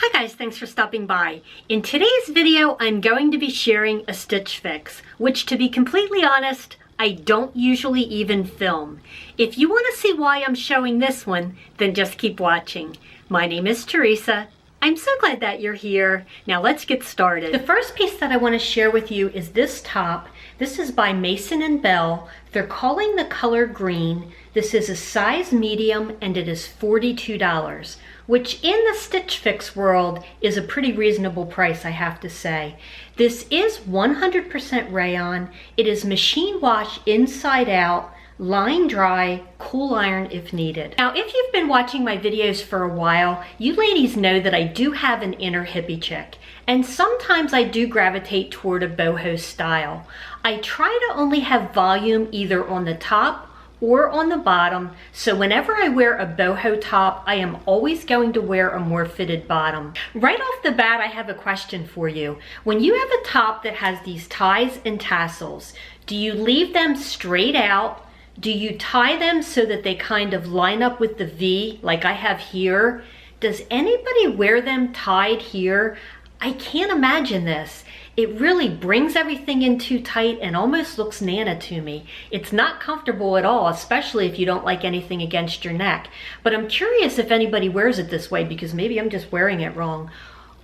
Hi guys, thanks for stopping by. In today's video, I'm going to be sharing a stitch fix, which to be completely honest, I don't usually even film. If you want to see why I'm showing this one, then just keep watching. My name is Theresa. I'm so glad that you're here. Now let's get started. The first piece that I want to share with you is this top. This is by Mason and Belle. They're calling the color green. This is a size medium and it is $42, which in the Stitch Fix world is a pretty reasonable price, I have to say. This is 100% rayon. It is machine wash inside out, line dry, cool iron if needed. Now, if you've been watching my videos for a while, you ladies know that I do have an inner hippie chick, and sometimes I do gravitate toward a boho style. I try to only have volume either on the top or on the bottom, so whenever I wear a boho top, I am always going to wear a more fitted bottom. Right off the bat, I have a question for you. When you have a top that has these ties and tassels, do you leave them straight out? Do you tie them so that they kind of line up with the V like I have here? Does anybody wear them tied here? I can't imagine this. It really brings everything in too tight and almost looks Nana to me. It's not comfortable at all, especially if you don't like anything against your neck. But I'm curious if anybody wears it this way because maybe I'm just wearing it wrong.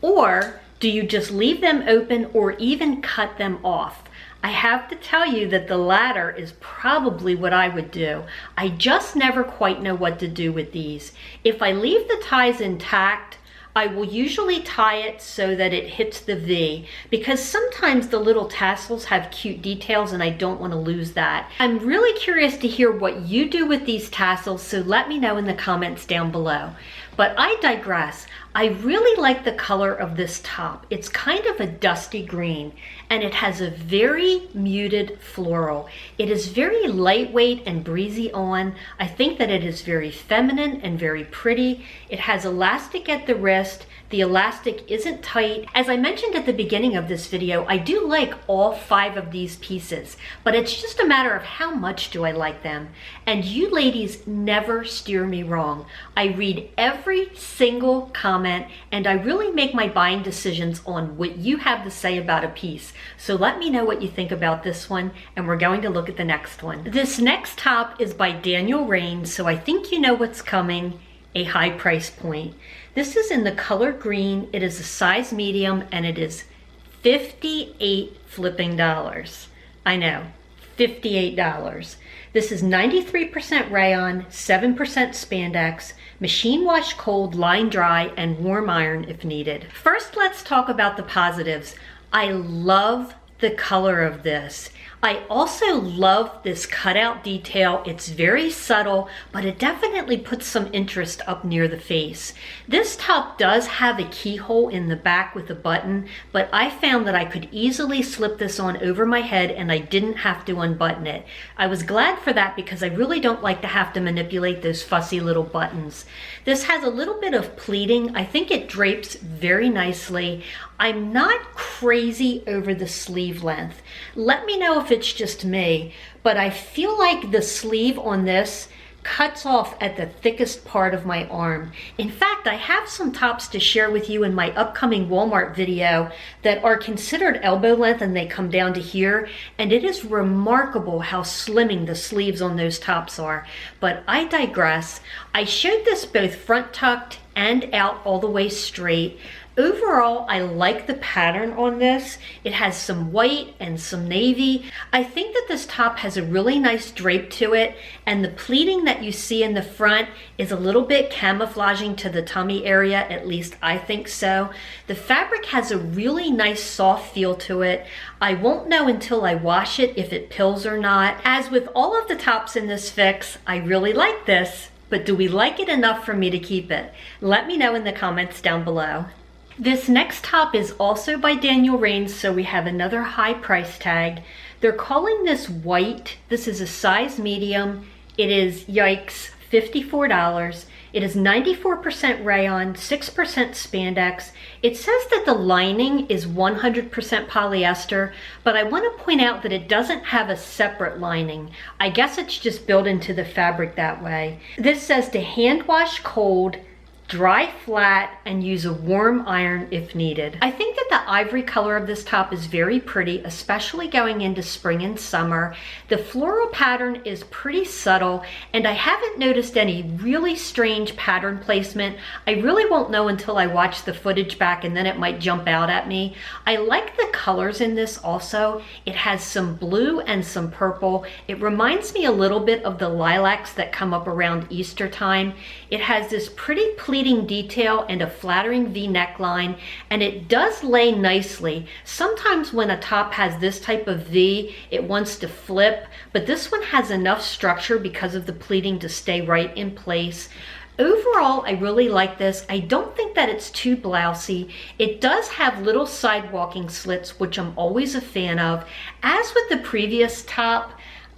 Or do you just leave them open or even cut them off? I have to tell you that the latter is probably what I would do. I just never quite know what to do with these. If I leave the ties intact, I will usually tie it so that it hits the V, because sometimes the little tassels have cute details and I don't want to lose that. I'm really curious to hear what you do with these tassels, so let me know in the comments down below. But I digress. I really like the color of this top. It's kind of a dusty green and it has a very muted floral. It is very lightweight and breezy on. I think that it is very feminine and very pretty. It has elastic at the wrist. The elastic isn't tight. As I mentioned at the beginning of this video, I do like all 5 of these pieces, but it's just a matter of how much do I like them. And you ladies never steer me wrong. I read every single comment and I really make my buying decisions on what you have to say about a piece. So let me know what you think about this one, and we're going to look at the next one. This next top is by Rainn, so I think you know what's coming. A high price point. This is in the color green. It is a size medium and it is $58 flipping dollars. I know, $58. This is 93% rayon, 7% spandex, machine wash cold, line dry, and warm iron if needed. First, let's talk about the positives. I love the color of this. I also love this cutout detail. It's very subtle, but it definitely puts some interest up near the face. This top does have a keyhole in the back with a button, but I found that I could easily slip this on over my head and I didn't have to unbutton it. I was glad for that because I really don't like to have to manipulate those fussy little buttons. This has a little bit of pleating. I think it drapes very nicely. I'm not crazy over the sleeve length. Let me know if it's just me, but I feel like the sleeve on this cuts off at the thickest part of my arm. In fact, I have some tops to share with you in my upcoming Walmart video that are considered elbow length and they come down to here, and it is remarkable how slimming the sleeves on those tops are. But I digress. I showed this both front tucked and out all the way straight. Overall, I like the pattern on this. It has some white and some navy. I think that this top has a really nice drape to it, and the pleating that you see in the front is a little bit camouflaging to the tummy area, at least I think so. The fabric has a really nice soft feel to it. I won't know until I wash it if it pills or not. As with all of the tops in this fix, I really like this, but do we like it enough for me to keep it? Let me know in the comments down below. This next top is also by Rainn, so we have another high price tag. They're calling this white. This is a size medium. It is, yikes, $54. It is 94% rayon, 6% spandex. It says that the lining is 100% polyester, but I want to point out that it doesn't have a separate lining. I guess it's just built into the fabric that way. This says to hand wash cold, dry flat, and use a warm iron if needed. I think that the ivory color of this top is very pretty, especially going into spring and summer. The floral pattern is pretty subtle, and I haven't noticed any really strange pattern placement. I really won't know until I watch the footage back, and then it might jump out at me. I like the colors in this also. It has some blue and some purple. It reminds me a little bit of the lilacs that come up around Easter time. It has this pretty pleating detail and a flattering V neckline, and it does lay nicely. Sometimes when a top has this type of V, it wants to flip, but this one has enough structure because of the pleating to stay right in place. Overall, I really like this. I don't think that it's too blousy. It does have little side walking slits, which I'm always a fan of. As with the previous top,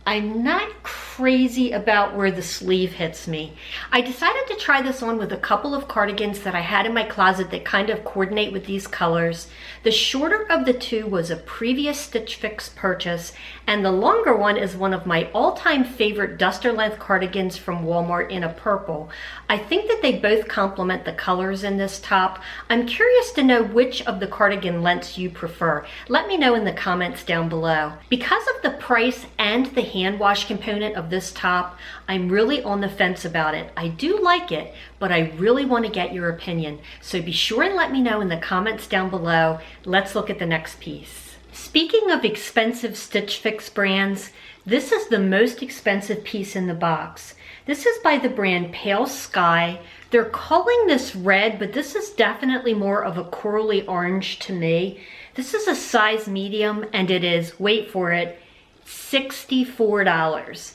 I'm not crazy about where the sleeve hits me. I decided to try this on with a couple of cardigans that I had in my closet that kind of coordinate with these colors. The shorter of the two was a previous Stitch Fix purchase, and the longer one is one of my all-time favorite duster length cardigans from Walmart in a purple. I think that they both complement the colors in this top. I'm curious to know which of the cardigan lengths you prefer. Let me know in the comments down below. Because of the price and the hand wash component of this top, I'm really on the fence about it. I do like it, but I really want to get your opinion. So be sure and let me know in the comments down below. Let's look at the next piece. Speaking of expensive Stitch Fix brands, this is the most expensive piece in the box. This is by the brand Pale Sky. They're calling this red, but this is definitely more of a corally orange to me. This is a size medium, and it is, wait for it, $64.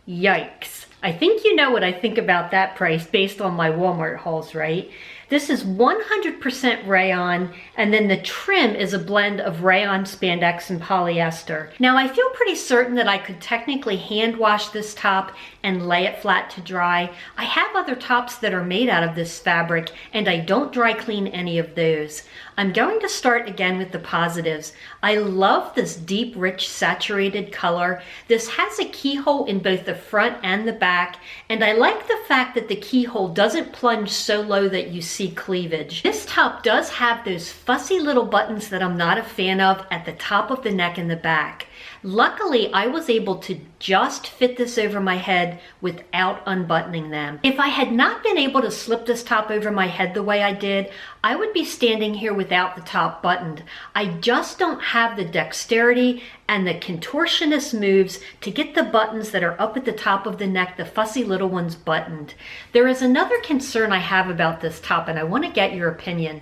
Yikes. I think you know what I think about that price based on my Walmart hauls, right? This is 100% rayon, and then the trim is a blend of rayon, spandex, and polyester. Now, I feel pretty certain that I could technically hand wash this top and lay it flat to dry. I have other tops that are made out of this fabric, and I don't dry clean any of those. I'm going to start again with the positives. I love this deep, rich, saturated color. This has a keyhole in both the front and the back, and I like the fact that the keyhole doesn't plunge so low that you see cleavage. This top does have those fussy little buttons that I'm not a fan of at the top of the neck and the back. Luckily, I was able to just fit this over my head without unbuttoning them. If I had not been able to slip this top over my head the way I did, I would be standing here without the top buttoned. I just don't have the dexterity and the contortionist moves to get the buttons that are up at the top of the neck, the fussy little ones, buttoned. There is another concern I have about this top, and I want to get your opinion.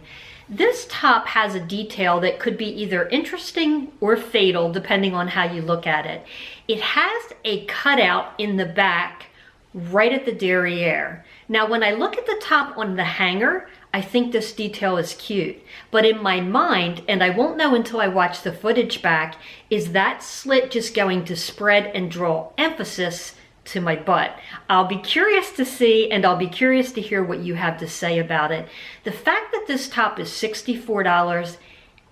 This top has a detail that could be either interesting or fatal, depending on how you look at it. It has a cutout in the back right at the derriere. Now, when I look at the top on the hanger, I think this detail is cute. But in my mind, and I won't know until I watch the footage back, is that slit just going to spread and draw emphasis to my butt? I'll be curious to see, and I'll be curious to hear what you have to say about it. The fact that this top is $64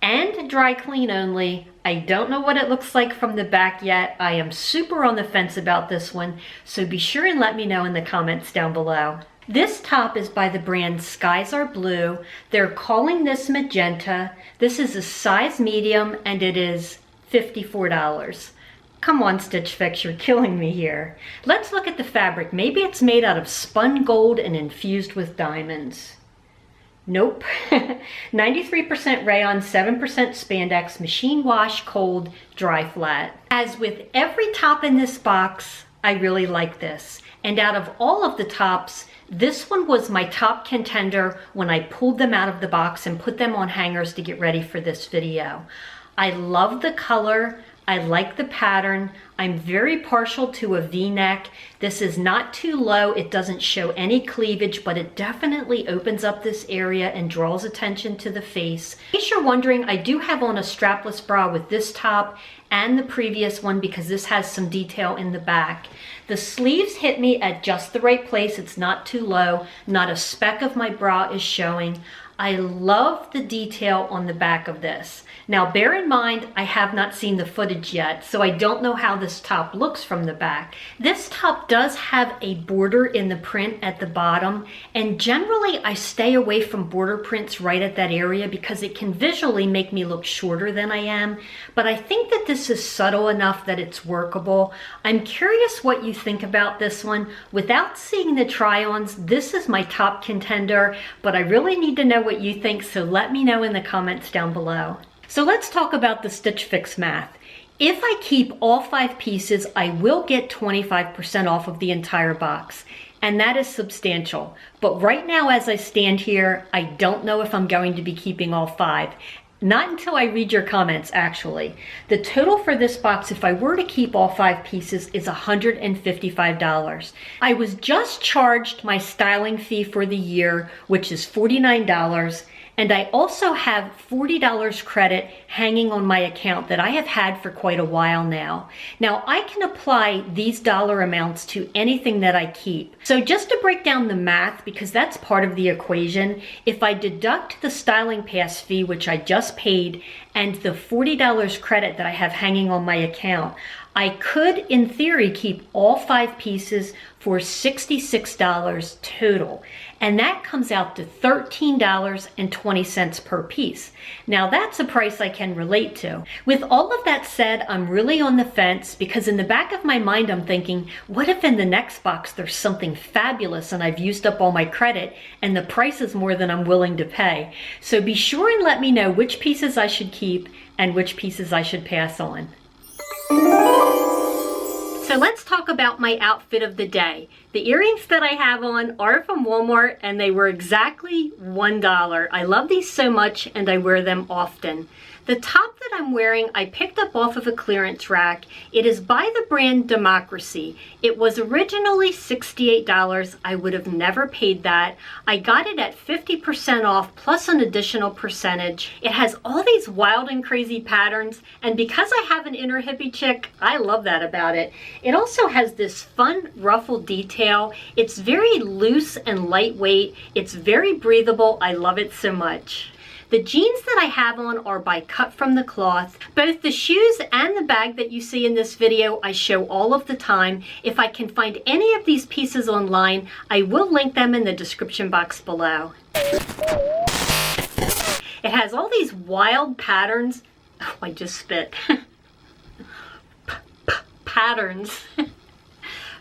and dry clean only, I don't know what it looks like from the back yet. I am super on the fence about this one, so be sure and let me know in the comments down below. This top is by the brand Skies Are Blue. They're calling this magenta. This is a size medium, and it is $54. Come on, Stitch Fix, you're killing me here. Let's look at the fabric. Maybe it's made out of spun gold and infused with diamonds. Nope. 93% rayon, 7% spandex, machine wash, cold, dry flat. As with every top in this box, I really like this. And out of all of the tops, this one was my top contender when I pulled them out of the box and put them on hangers to get ready for this video. I love the color. I like the pattern. I'm very partial to a V-neck. This is not too low. It doesn't show any cleavage, but it definitely opens up this area and draws attention to the face. In case you're wondering, I do have on a strapless bra with this top and the previous one because this has some detail in the back. The sleeves hit me at just the right place. It's not too low. Not a speck of my bra is showing. I love the detail on the back of this. Now bear in mind, I have not seen the footage yet, so I don't know how this top looks from the back. This top does have a border in the print at the bottom, and generally I stay away from border prints right at that area because it can visually make me look shorter than I am, but I think that this is subtle enough that it's workable. I'm curious what you think about this one. Without seeing the try-ons, this is my top contender, but I really need to know what you think, so let me know in the comments down below. So let's talk about the Stitch Fix math. If I keep all 5 pieces, I will get 25% off of the entire box, and that is substantial. But right now as I stand here, I don't know if I'm going to be keeping all 5. Not until I read your comments, actually. The total for this box, if I were to keep all 5 pieces, is $155. I was just charged my styling fee for the year, which is $49, and I also have $40 credit hanging on my account that I have had for quite a while now. Now, I can apply these dollar amounts to anything that I keep. So just to break down the math, because that's part of the equation, if I deduct the styling pass fee, which I just paid, and the $40 credit that I have hanging on my account, I could, in theory, keep all 5 pieces for $66 total. And that comes out to $13.20 per piece. Now that's a price I can relate to. With all of that said, I'm really on the fence because in the back of my mind I'm thinking, what if in the next box there's something fabulous and I've used up all my credit and the price is more than I'm willing to pay? So be sure and let me know which pieces I should keep and which pieces I should pass on. So let's talk about my outfit of the day. The earrings that I have on are from Walmart and they were exactly $1. I love these so much and I wear them often. The top that I'm wearing, I picked up off of a clearance rack. It is by the brand Democracy. It was originally $68. I would have never paid that. I got it at 50% off plus an additional percentage. It has all these wild and crazy patterns, and because I have an inner hippie chick, I love that about it. It also has this fun ruffle detail. It's very loose and lightweight. It's very breathable. I love it so much. The jeans that I have on are by Cut From The Cloth. Both the shoes and the bag that you see in this video I show all of the time. If I can find any of these pieces online, I will link them in the description box below. It has all these wild patterns. Oh, I just spit. Patterns.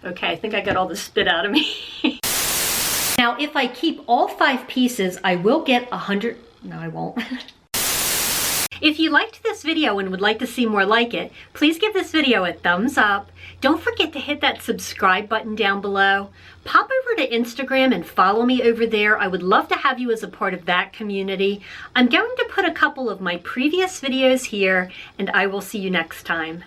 Okay, I think I got all the spit out of me. Now, if I keep all 5 pieces, I will get No, I won't. If you liked this video and would like to see more like it, please give this video a thumbs up. Don't forget to hit that subscribe button down below. Pop over to Instagram and follow me over there. I would love to have you as a part of that community. I'm going to put a couple of my previous videos here, and I will see you next time.